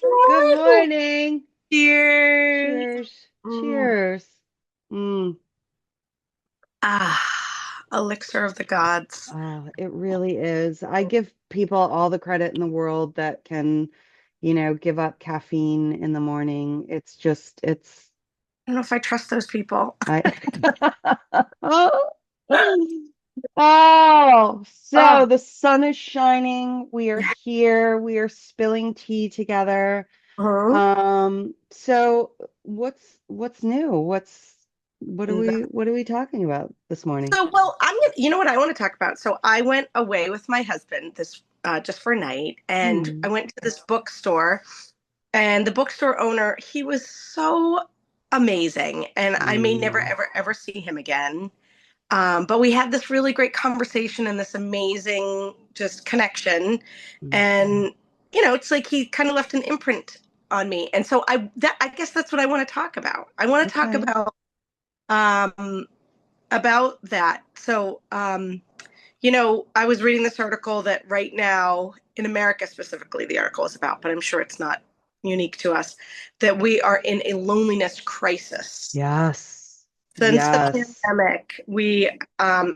Good morning. morning. Cheers. Cheers. Mm. Cheers. Mm. Elixir of the gods. Oh, it really is. I give people all the credit in the world that can, give up caffeine in the morning. I don't know if I trust those people. I, oh, so Oh, the sun is shining. We are yeah. here. We are spilling tea together. Mhm. So what's new? What are we talking about this morning? You know what I want to talk about? So I went away with my husband this just for a night, and I Hmm. went to this bookstore, and the bookstore owner, he was so amazing, and I may never, Mm. ever, ever see him again. But we had this really great conversation and this amazing just connection. Mm. And it's like he kind of left an imprint on me. And so I guess that's what I want to talk about. I want to talk Okay. um, about that. I was reading this article that right now in America specifically, the article is about, but I'm sure it's not unique to us, that we are in a loneliness crisis. Yes. Since the Yes. pandemic, we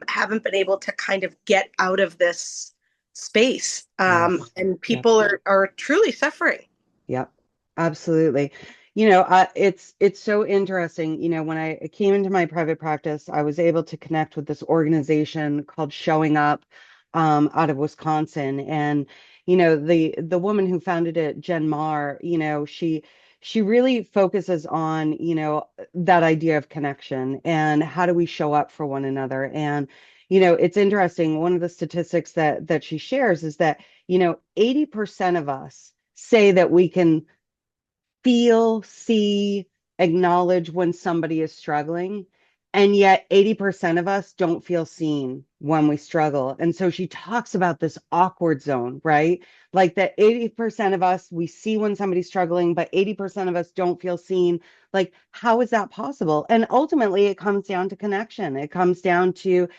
haven't been able to kind of get out of this space, Yes. and Yep. people are truly suffering. Yep. Absolutely. It's so interesting. When I came into my private practice, I was able to connect with this organization called Showing Up, out of Wisconsin. And, the woman who founded it, Jen Marr, she really focuses on, that idea of connection and how do we show up for one another. And, it's interesting. One of the statistics that she shares is that, 80% of us say that we can feel, see, acknowledge when somebody is struggling. And yet 80% of us don't feel seen when we struggle. And so she talks about this awkward zone, right? Like that 80% of us, we see when somebody's struggling, but 80% of us don't feel seen. Like, how is that possible? And ultimately, it comes down to connection. It comes down to,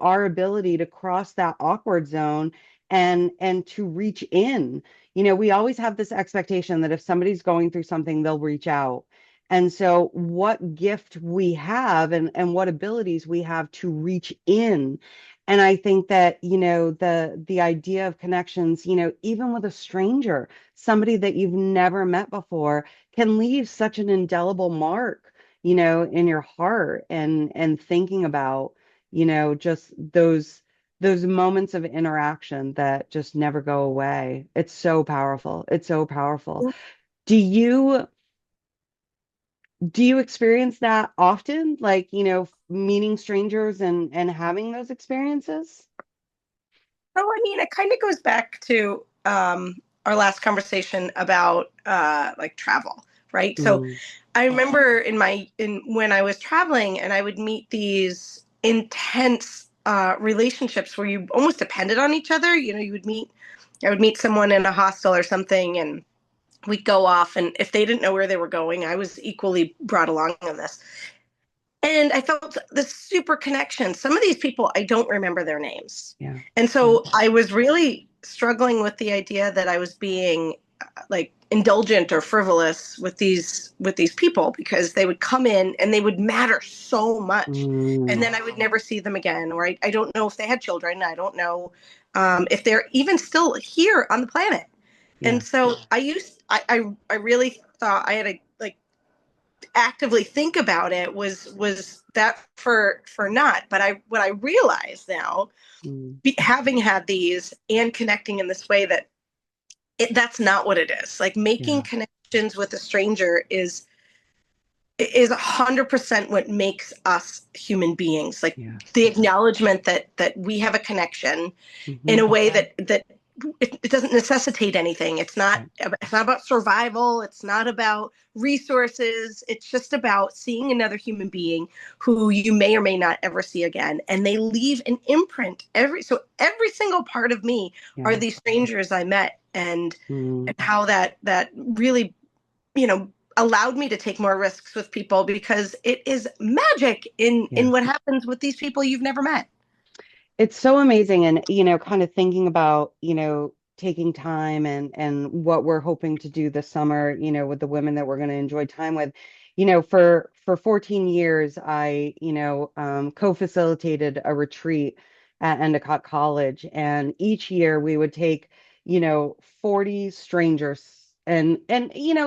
our ability to cross that awkward zone and to reach in. We always have this expectation that if somebody's going through something, they'll reach out. And so, what gift we have and what abilities we have to reach in. And I think that, the idea of connections, even with a stranger, somebody that you've never met before, can leave such an indelible mark, in your heart and thinking about, just those moments of interaction that just never go away. It's so powerful. It's so powerful. Do you do you experience that often? Like, meeting strangers and having those experiences? So, I mean, it kind of goes back to our last conversation about like travel, right? So, Mm. I remember in when I was traveling, and I would meet these intense relationships where you almost depended on each other. I would meet someone in a hostel or something, and we'd go off, and if they didn't know where they were going, I was equally brought along on this. And I felt this super connection. Some of these people, I don't remember their names. Yeah. And Yeah. so I was really struggling with the idea that I was being like indulgent or frivolous with these people, because they would come in and they would matter so much, and Mm. then I would never see them again. Or I don't know if they had children. I don't know if they're even still here on the planet. And Yeah. so I really thought I had to like actively think about it. Was that for not, but I what I realize now, Mm. having had these and connecting in this way, that that's not what it is. Like, making Yeah. connections with a stranger is 100% what makes us human beings. Like, the Yes. acknowledgement that we have a connection in Hmm. a way that it doesn't necessitate anything. Yeah. It's not about survival. It's not about resources. It's just about seeing another human being who you may or may not ever see again, and they leave an imprint. Every single part of me are Yeah. these strangers I met, Mm. and how that really, you know, allowed me to take more risks with people, because it is magic in Yeah. what happens with these people you've never met. It's so amazing. And, kind of thinking about, taking time and what we're hoping to do this summer, with the women that we're going to enjoy time with. For 14 years, I, co-facilitated a retreat at Endicott College, and each year we would take, 40 strangers. And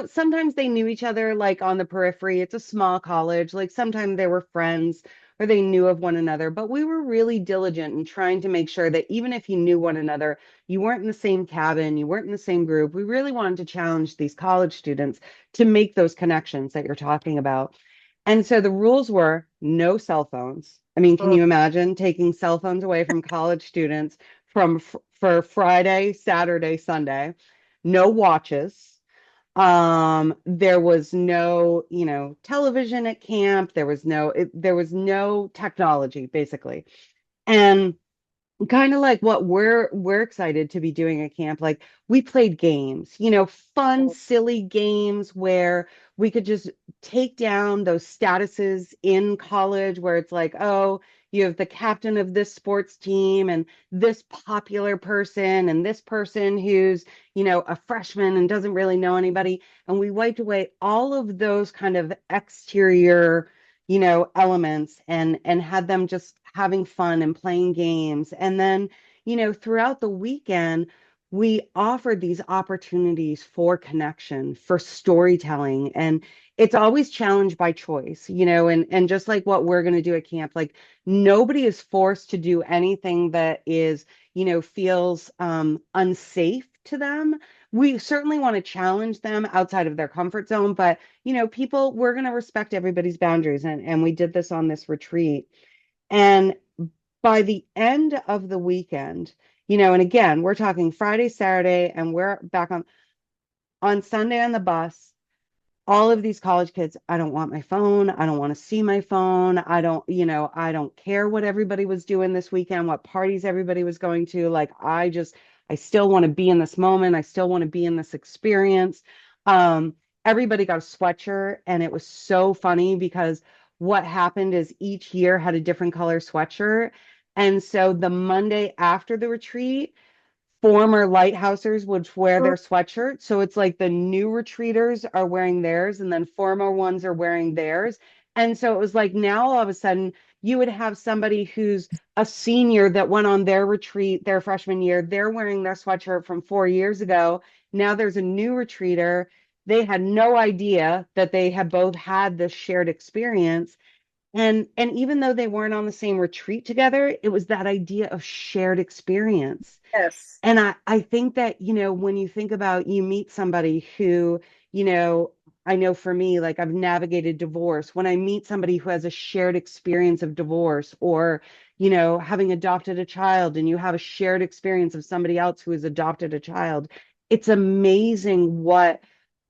sometimes they knew each other like on the periphery. It's a small college. Like sometimes they were friends or they knew of one another, but we were really diligent in trying to make sure that even if you knew one another, you weren't in the same cabin, you weren't in the same group. We really wanted to challenge these college students to make those connections that you're talking about. And so the rules were no cell phones. I mean, can Mm. you imagine taking cell phones away from college students for Friday, Saturday, Sunday? No watches. There was no, television at camp. There was no technology, basically. And kind of like what we're excited to be doing at camp. Like we played games, fun silly games where we could just take down those statuses in college where it's like, oh, you have the captain of this sports team and this popular person and this person who's, a freshman and doesn't really know anybody, and we wiped away all of those kind of exterior, elements, and had them just having fun and playing games. And then, throughout the weekend, we offered these opportunities for connection, for storytelling. And it's always challenged by choice, and just like what we're going to do at camp, like nobody is forced to do anything that is, feels unsafe to them. We certainly want to challenge them outside of their comfort zone, but we're going to respect everybody's boundaries. And we did this on this retreat. And by the end of the weekend, and again, we're talking Friday, Saturday, and we're back on Sunday on the bus. All of these college kids, I don't want my phone. I don't want to see my phone. I don't care what everybody was doing this weekend, what parties everybody was going to. Like, I still want to be in this moment. I still want to be in this experience. Um, Everybody got a sweatshirt, and it was so funny because what happened is each year had a different color sweatshirt. And so the Monday after the retreat, former lighthousers would wear their sweatshirts. So it's like the new retreaters are wearing theirs, and then former ones are wearing theirs. And so it was like now all of a sudden you would have somebody who's a senior that went on their retreat their freshman year. They're wearing their sweatshirt from 4 years ago. Now there's a new retreater. They had no idea that they had both had this shared experience. And even though they weren't on the same retreat together, it was that idea of shared experience. Yes. And I think that, when you think about you meet somebody who, I know for me, like I've navigated divorce. When I meet somebody who has a shared experience of divorce or, having adopted a child, and you have a shared experience of somebody else who has adopted a child, it's amazing what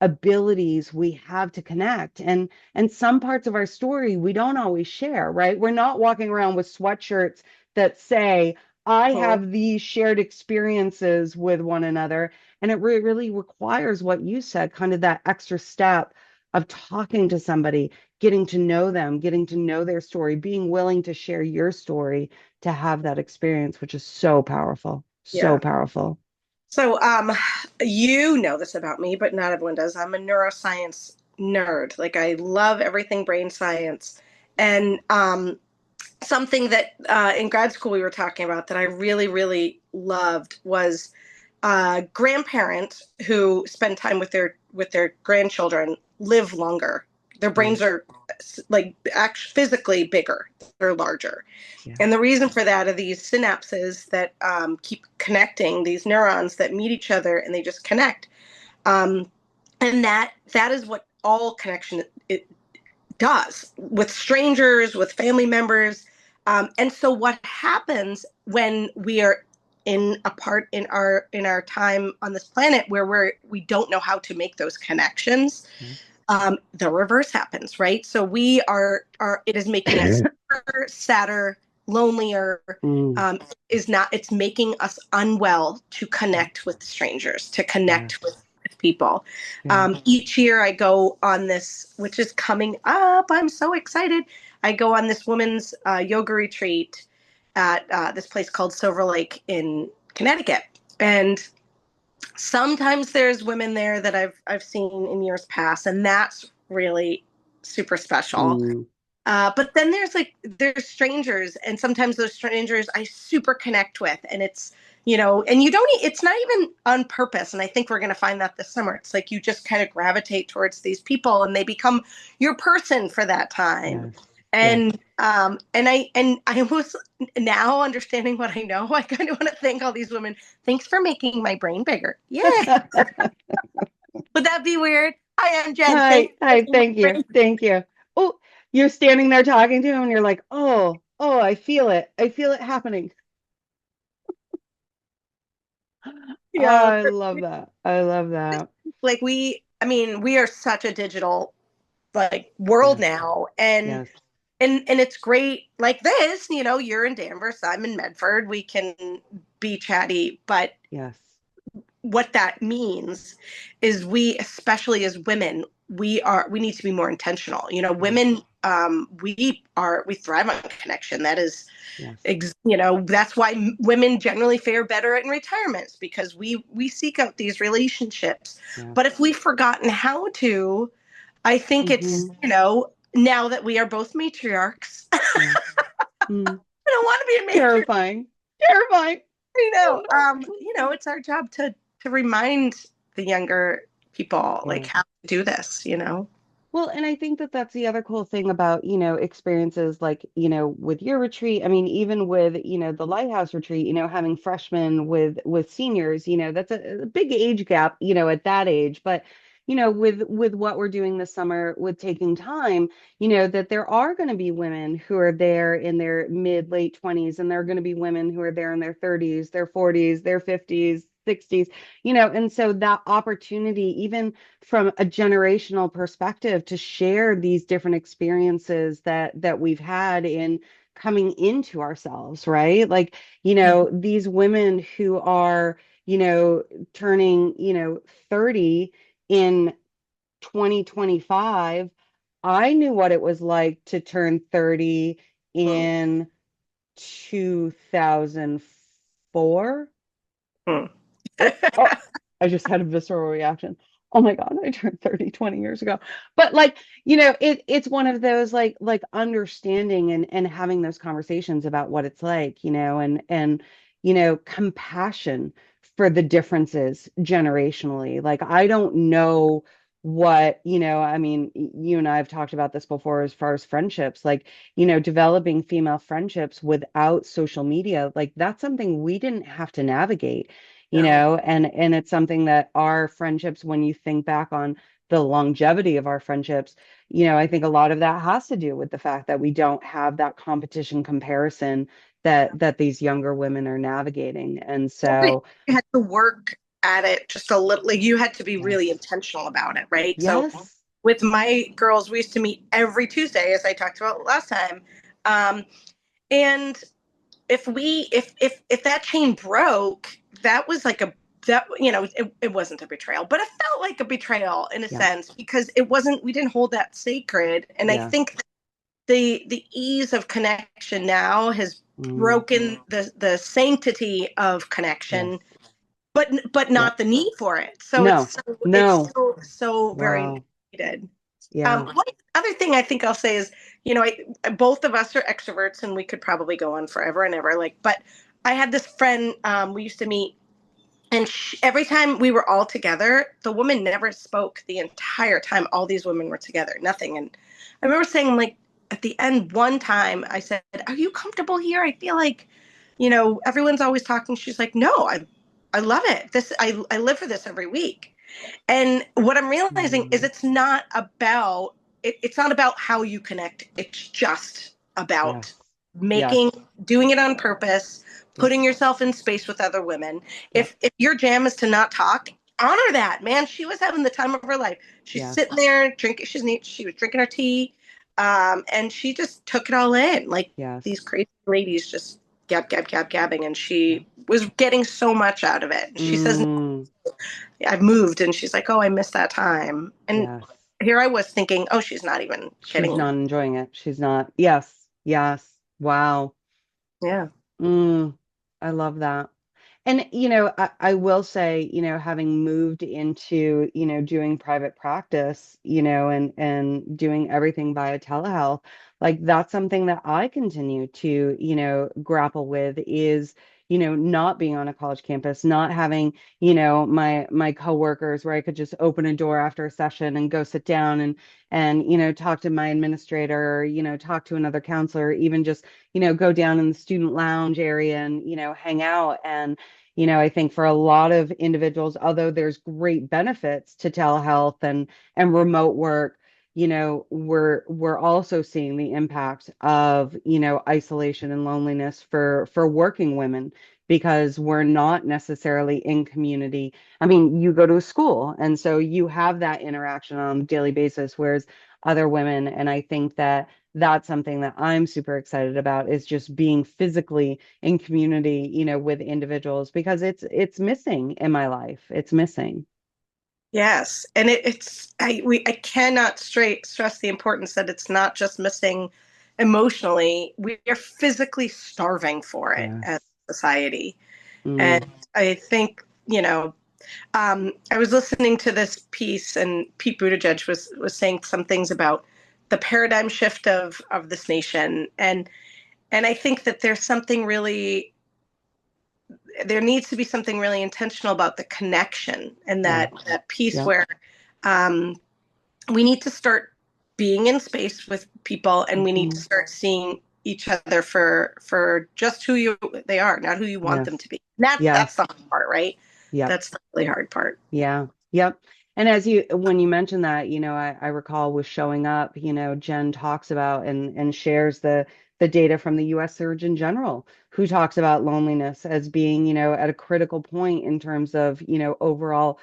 abilities we have to connect. And some parts of our story we don't always share, right? We're not walking around with sweatshirts that say, I Mhm. have these shared experiences with one another. And it really requires what you said, kind of that extra step of talking to somebody, getting to know them, getting to know their story, being willing to share your story to have that experience, which is so powerful, so Yeah. powerful. So, you know this about me, but not everyone does. I'm a neuroscience nerd. Like, I love everything brain science. And something that in grad school we were talking about that I really, really loved was grandparents who spend time with their grandchildren live longer. Their Yeah, brains are like actually physically bigger, they're larger. yeah. And the reason for that are these synapses that keep connecting, these neurons that meet each other and they just connect. Um, and that is what all connection it does with strangers, with family members. And so what happens when we are in a part in our time on this planet where we don't know how to make those connections, Yeah. the reverse happens, right? So we are it is making us sadder, lonelier. Mm, Is not it's making us unwell to yeah, connect with strangers, to connect yes, with people. yeah. Each year I go on this, which is coming up. I'm so excited. I go on this women's yoga retreat at this place called Silver Lake in Connecticut, and Sometimes there's women there that I've seen in years past, and that's really super special. Mm, But then there's strangers, and sometimes those strangers I super connect with, and it's and you don't. It's not even on purpose, and I think we're going to find that this summer. It's like you just kind of gravitate towards these people, and they become your person for that time. yes. Yes. And I was now understanding what I know. I kind of want to thank all these women. Thanks for making my brain bigger. Yeah. Would that be weird? Hi, I'm Jen. Thanks Hi, for hi, making my thank you. brain. Thank you. Oh, you're standing there talking to him and you're like, oh, oh, I feel it. I feel it happening. Oh, Yeah. I love that. I love that. Like I mean, we are such a digital like world Yes, now, and yes, and it's great like this. You're in Danvers, I'm in Medford. We can be chatty, but yes. what that means is we, especially as women, we need to be more intentional. Yes, Women, we thrive on connection. That is, yes, that's why women generally fare better in retirements, because we seek out these relationships. yes. But if we've forgotten how to, I think it's, Mm-hmm. now that we are both matriarchs, I Yes. Mm. don't want to be a matriarch. Terrifying. Terrifying. Oh no. It's our job to remind the younger people like Yes. how to do this. Well, and I think that that's the other cool thing about, experiences like, with your retreat. I mean, even with, the Lighthouse retreat, having freshmen with seniors, that's a big age gap, at that age. But, with what we're doing this summer with taking time, that there are going to be women who are there in their mid, late 20s, and there are going to be women who are there in their 30s, their 40s, their 50s, 60s, and so that opportunity, even from a generational perspective, to share these different experiences that we've had in coming into ourselves, right? Like, these women who are, turning, 30 in 2025. I knew what it was like to turn 30 Mm. in 2004. Mm. Oh, I just had a visceral reaction. Oh my God, I turned 30 20 years ago. But like, it's one of those like understanding and having those conversations about what it's like, and compassion for the differences generationally. Like I don't know what, I mean, you and I have talked about this before as far as friendships, like, developing female friendships without social media, like that's something we didn't have to navigate, No. and it's something that our friendships, when you think back on the longevity of our friendships, I think a lot of that has to do with the fact that we don't have that competition comparison that these younger women are navigating. And Well, but so you had to work at it just a little. Like you had to be yes, really intentional about it, right? So yes, with my girls, we used to meet every Tuesday, as I talked about last time. Um, and if that chain broke, that was like a that it wasn't a betrayal, but it felt like a betrayal in a yes, sense, because it wasn't, we didn't hold that sacred. And I yes, think the ease of connection now has mm, broken the sanctity of yes, connection, but yeah, not the need for it. So no, it's no, so very wow, needed. yeah, One other thing I think I'll say is, both of us are extroverts, and we could probably go on forever and ever. Like, but I had this friend, we used to meet, and every time we were all together, the woman never spoke the entire time. All these women were together, nothing. And I remember saying, like, at the end, one time, I said, "Are you comfortable here? I feel like, everyone's always talking." She's like, "No, I love it. I live for this every week." And what I'm realizing is mm, it's not about how you connect. It's just yes, about yes, doing it on purpose, yes, putting yourself in space with other women. yep, If your jam is to not talk, honor that, man. She was having the time of her life. She's yes, sitting there drinking. She was drinking her tea, and she just took it all in. Like yes, these crazy ladies just gabbing, and yeah. she was getting so much out of it. She says, Mm, "I've moved," and she's like, "Oh, I miss that time." And yes. here I was thinking, "Oh, she's not even She's kidding." not enjoying it. She's not. Yes. Yes. Wow. Yeah. Mm, I love that. And, I will say, having moved into, doing private practice, and doing everything via telehealth, like that's something that I continue to, grapple with is, not being on a college campus, not having, my coworkers where I could just open a door after a session and go sit down and, talk to my administrator, or, talk to another counselor, even just, go down in the student lounge area and, hang out. And I think for a lot of individuals, although there's great benefits to telehealth and remote work, we're also seeing the impact of, isolation and loneliness for working women because we're not necessarily in community. I mean, you go to a school, and so you have that interaction on a daily basis, whereas other women, and I think that that's something that I'm super excited about is just being physically in community, with individuals because it's missing in my life. It's missing. Yes, and I cannot stress the importance that it's not just missing emotionally. We are physically starving for it as Yes. a society. And Mm, I think, I was listening to this piece, and Pete Buttigieg was saying some things about the paradigm shift of this nation, and I think that there needs to be something really intentional about the connection and yeah. that piece Yeah. where um, we need to start being in space with people, and we need to Mhm. start seeing each other for just they are, not who you want them Yes. to be. That's Yes. the hard part, right? Yep. That's the really hard part. Yeah. Yep. And when you mentioned that, I recall with Showing Up, Jen talks about and shares the data from the US Surgeon General, who talks about loneliness as being, at a critical point in terms of, overall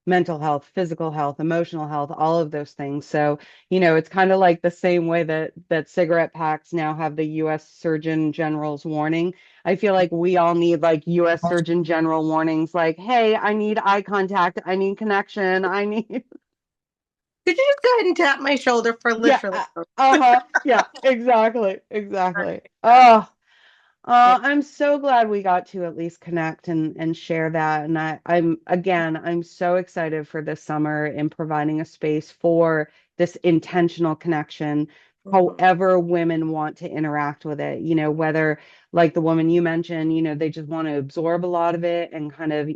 mental health, physical health, emotional health, all of those things. So, it's kind of like the same way that cigarette packs now have the US Surgeon General's warning. I feel like we all need like US Surgeon General warnings like, hey, I need eye contact, I need connection, I need Could you just go ahead and tap my shoulder for Yeah, literally? uh-huh. Yeah, exactly. Exactly. Right. Yeah. I'm so glad we got to at least connect and share that. And I'm so excited for this summer in providing a space for this intentional connection, Mhm. however women want to interact with it, whether like the woman you mentioned, they just want to absorb a lot of it and kind of,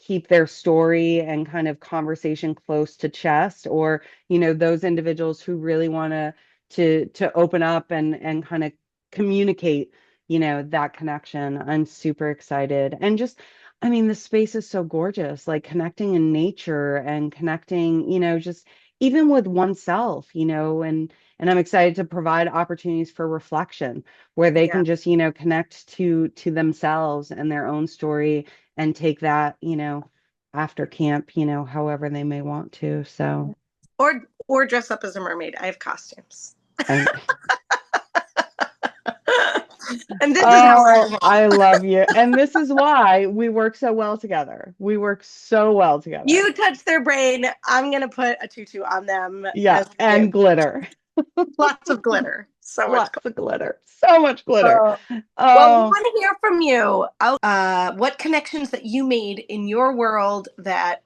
keep their story and kind of conversation close to chest, or, those individuals who really want to open up and kind of communicate, that connection. I'm super excited. And just, I mean, the space is so gorgeous, like connecting in nature and connecting, just even with oneself, and I'm excited to provide opportunities for reflection where they Yeah. can just, connect to themselves and their own story and take that, after camp, however they may want to. So Or dress up as a mermaid. I have costumes. I And this is how Oh, I love you. And this is why we work so well together. We work so well together. you touch their brain. I'm gonna put a tutu on them Yeah, as and glitter. lots of glitter. So much Lots of glitter. So much glitter. glitter. Well, we Oh, want to hear from you. What connections that you made in your world that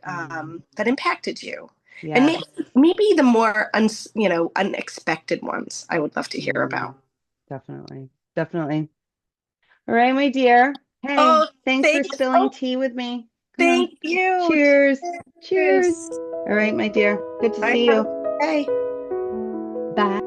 impacted you, and yes. maybe the more unexpected ones. I would love to hear Mm, about. definitely. Definitely. All right, my dear. Hey, Oh, thanks for thanks. spilling Oh, tea with me. Come on. thank you. Cheers. Cheers. Cheers. All right, my dear. Good to All right, see have a you. good day. Bye.